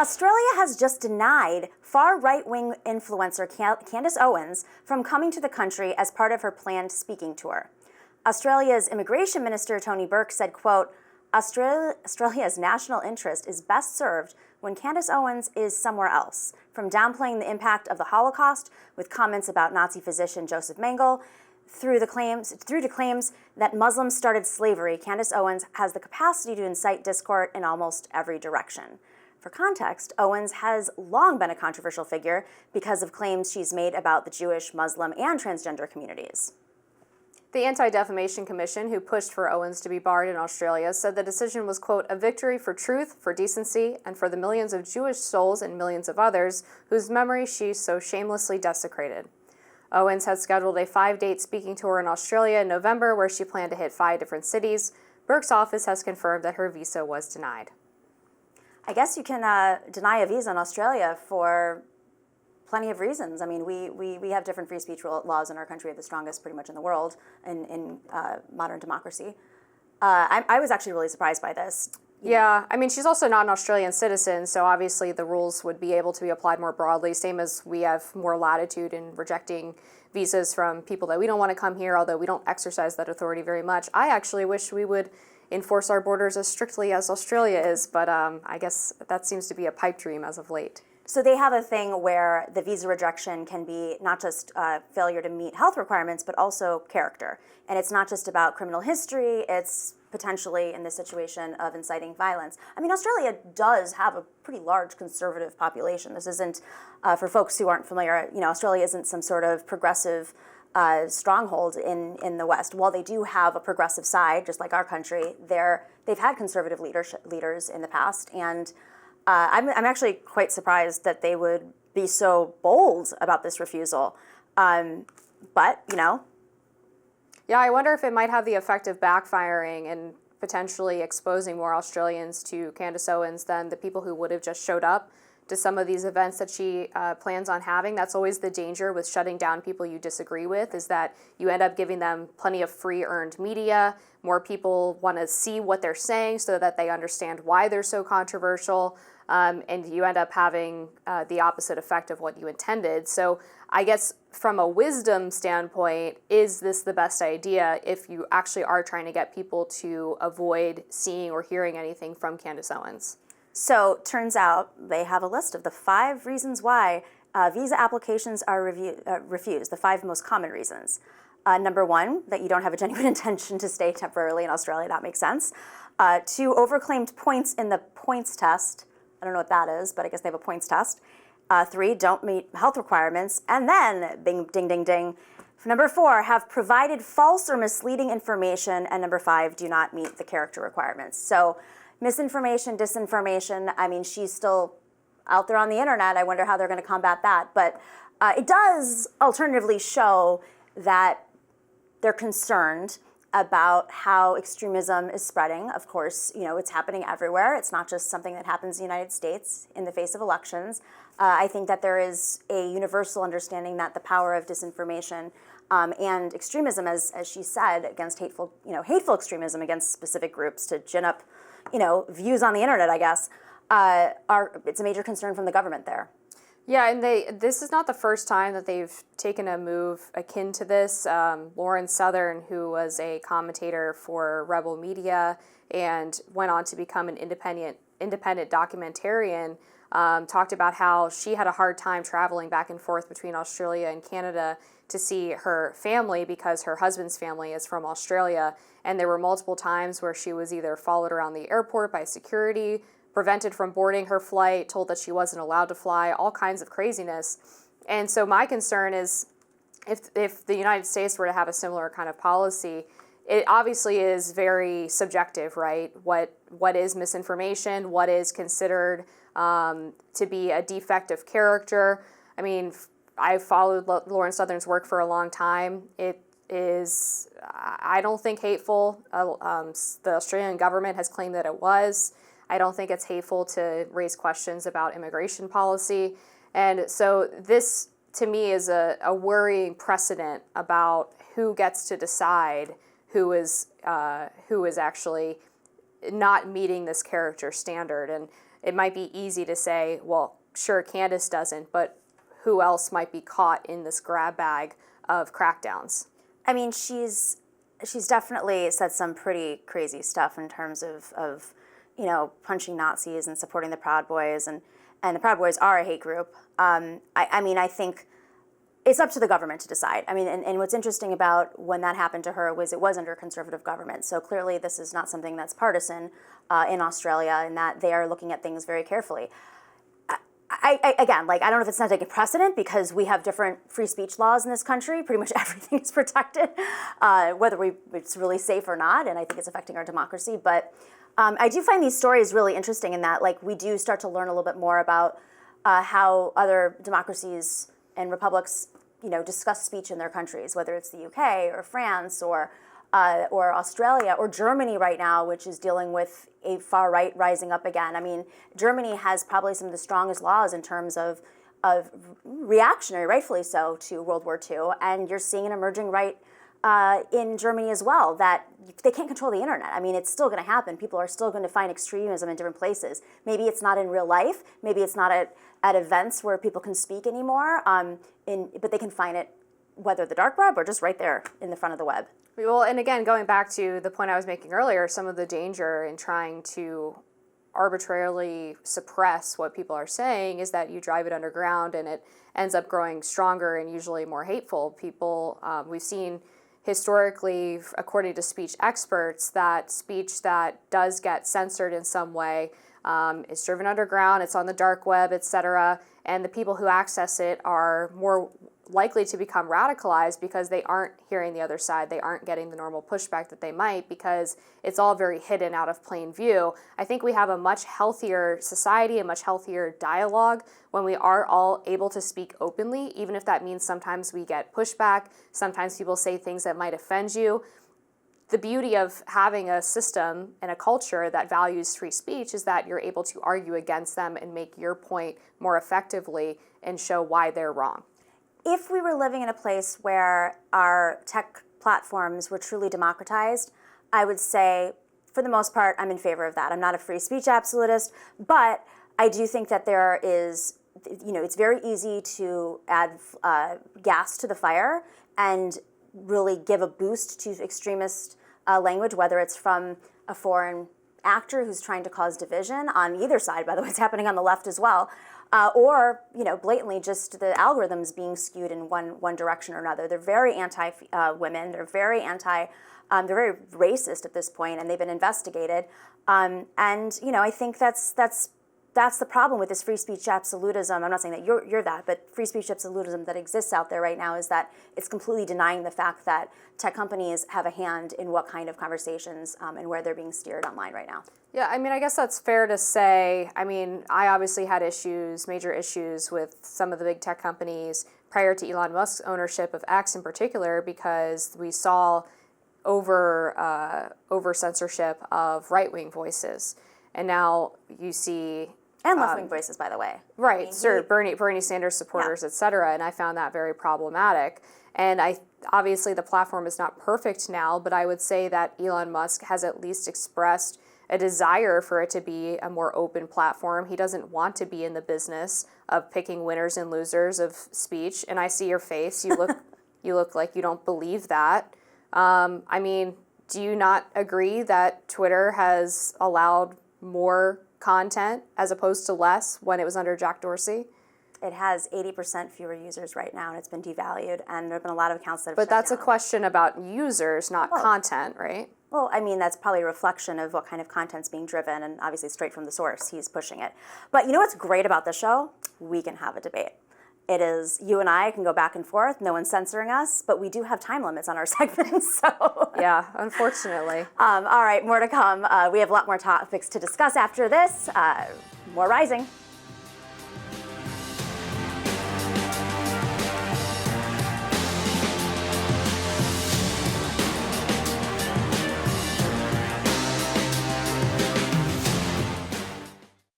Australia has just denied far right-wing influencer Candace Owens from coming to the country as part of her planned speaking tour. Australia's Immigration Minister Tony Burke said, quote, Australia's national interest is best served when Candace Owens is somewhere else, from downplaying the impact of the Holocaust with comments about Nazi physician Joseph Mengele, through to claims that Muslims started slavery. Candace Owens has the capacity to incite discord in almost every direction. For context, Owens has long been a controversial figure because of claims she's made about the Jewish, Muslim, and transgender communities. The Anti-Defamation Commission, who pushed for Owens to be barred in Australia, said the decision was, quote, a victory for truth, for decency, and for the millions of Jewish souls and millions of others whose memory she so shamelessly desecrated. Owens had scheduled a 5-date speaking tour in Australia in November, where she planned to hit 5 different cities. Burke's office has confirmed that her visa was denied. I guess you can deny a visa in Australia for plenty of reasons. I mean, we have different free speech laws in our country. We have the strongest pretty much in the world in modern democracy. I was actually really surprised by this. Yeah, I mean, she's also not an Australian citizen, so obviously the rules would be able to be applied more broadly, same as we have more latitude in rejecting visas from people that we don't want to come here, although we don't exercise that authority very much. I actually wish we would enforce our borders as strictly as Australia is, but I guess that seems to be a pipe dream as of late. So they have a thing where the visa rejection can be not just failure to meet health requirements, but also character. And it's not just about criminal history, it's potentially in this situation of inciting violence. I mean, Australia does have a pretty large conservative population. This isn't, for folks who aren't familiar, Australia isn't some sort of progressive stronghold in the West. While they do have a progressive side, just like our country, they've had conservative leaders in the past, and I'm actually quite surprised that they would be so bold about this refusal. But, Yeah, I wonder if it might have the effect of backfiring and potentially exposing more Australians to Candace Owens than the people who would have just showed up to some of these events that she plans on having. That's always the danger with shutting down people you disagree with, is that you end up giving them plenty of free earned media. More people want to see what they're saying so that they understand why they're so controversial. And you end up having the opposite effect of what you intended. So I guess from a wisdom standpoint, is this the best idea if you actually are trying to get people to avoid seeing or hearing anything from Candace Owens? So turns out they have a list of the 5 reasons why visa applications are refused, the 5 most common reasons. Number 1, that you don't have a genuine intention to stay temporarily in Australia. That makes sense. 2, overclaimed points in the points test. I don't know what that is, but I guess they have a points test. 3, don't meet health requirements. And then, bing, ding, ding, ding. Number 4, have provided false or misleading information. And number 5, do not meet the character requirements. So misinformation, disinformation, I mean, she's still out there on the internet. I wonder how they're going to combat that. But it does alternatively show that they're concerned about how extremism is spreading. Of course, it's happening everywhere. It's not just something that happens in the United States in the face of elections. I think that there is a universal understanding that the power of disinformation and extremism, as she said, against hateful extremism against specific groups to gin up, views on the internet, I guess, it's a major concern from the government there. Yeah, and this is not the first time that they've taken a move akin to this. Lauren Southern, who was a commentator for Rebel Media and went on to become an independent documentarian, talked about how she had a hard time traveling back and forth between Australia and Canada to see her family because her husband's family is from Australia. And there were multiple times where she was either followed around the airport by security, prevented from boarding her flight, told that she wasn't allowed to fly, all kinds of craziness. And so my concern is if the United States were to have a similar kind of policy, it obviously is very subjective, right? What is misinformation? What is considered to be a defect of character? I mean, I've followed Lauren Southern's work for a long time. It is, I don't think, hateful. The Australian government has claimed that it was. I don't think it's hateful to raise questions about immigration policy. And so this, to me, is a worrying precedent about who gets to decide who is actually not meeting this character standard. And it might be easy to say, well, sure, Candace doesn't, but who else might be caught in this grab bag of crackdowns? I mean, she's definitely said some pretty crazy stuff in terms of punching Nazis and supporting the Proud Boys, and the Proud Boys are a hate group. I mean, I think it's up to the government to decide. I mean, and what's interesting about when that happened to her was it was under a conservative government. So clearly this is not something that's partisan in Australia, and that they are looking at things very carefully. Again, I don't know if it's not taking precedent because we have different free speech laws in this country. Pretty much everything is protected, whether it's really safe or not, and I think it's affecting our democracy. But I do find these stories really interesting in that, we do start to learn a little bit more about how other democracies and republics, discuss speech in their countries, whether it's the UK or France or Australia or Germany right now, which is dealing with a far right rising up again. I mean, Germany has probably some of the strongest laws in terms of reactionary, rightfully so, to World War II, and you're seeing an emerging right in Germany as well, that they can't control the internet. I mean, it's still going to happen. People are still going to find extremism in different places. Maybe it's not in real life. Maybe it's not at events where people can speak anymore, but they can find it, whether the dark web or just right there in the front of the web. Well, and again, going back to the point I was making earlier, some of the danger in trying to arbitrarily suppress what people are saying is that you drive it underground and it ends up growing stronger and usually more hateful. People, we've seen historically, according to speech experts, that speech that does get censored in some way is driven underground, it's on the dark web, etc., and the people who access it are more likely to become radicalized because they aren't hearing the other side. They aren't getting the normal pushback that they might because it's all very hidden out of plain view. I think we have a much healthier society, a much healthier dialogue when we are all able to speak openly, even if that means sometimes we get pushback, sometimes people say things that might offend you. The beauty of having a system and a culture that values free speech is that you're able to argue against them and make your point more effectively and show why they're wrong. If we were living in a place where our tech platforms were truly democratized, I would say, for the most part, I'm in favor of that. I'm not a free speech absolutist, but I do think that there is, it's very easy to add gas to the fire and really give a boost to extremist language, whether it's from a foreign actor who's trying to cause division on either side, by the way, it's happening on the left as well, or blatantly just the algorithms being skewed in one direction or another. They're very anti-women. They're very they're very racist at this point, and they've been investigated. And I think that's the problem with this free speech absolutism. I'm not saying that you're that, but free speech absolutism that exists out there right now is that it's completely denying the fact that tech companies have a hand in what kind of conversations and where they're being steered online right now. Yeah, I mean, I guess that's fair to say. I mean, I obviously had major issues with some of the big tech companies prior to Elon Musk's ownership of X in particular, because we saw over censorship of right-wing voices. And now you see... And left-wing voices, by the way. Right, sure, Bernie Sanders supporters, et cetera, and I found that very problematic. And obviously the platform is not perfect now, but I would say that Elon Musk has at least expressed a desire for it to be a more open platform. He doesn't want to be in the business of picking winners and losers of speech. And I see your face. You look like you don't believe that. I mean, do you not agree that Twitter has allowed more content as opposed to less when it was under Jack Dorsey? It has 80% fewer users right now, and it's been devalued, and there have been a lot of accounts that have But shut that's down. a question about users, not content, right? Well, I mean, that's probably a reflection of what kind of content's being driven, and obviously straight from the source, he's pushing it. But you know what's great about this show? We can have a debate. It is, you and I can go back and forth, no one's censoring us, but we do have time limits on our segments, so. Yeah, unfortunately. All right, more to come. We have a lot more topics to discuss after this. More Rising.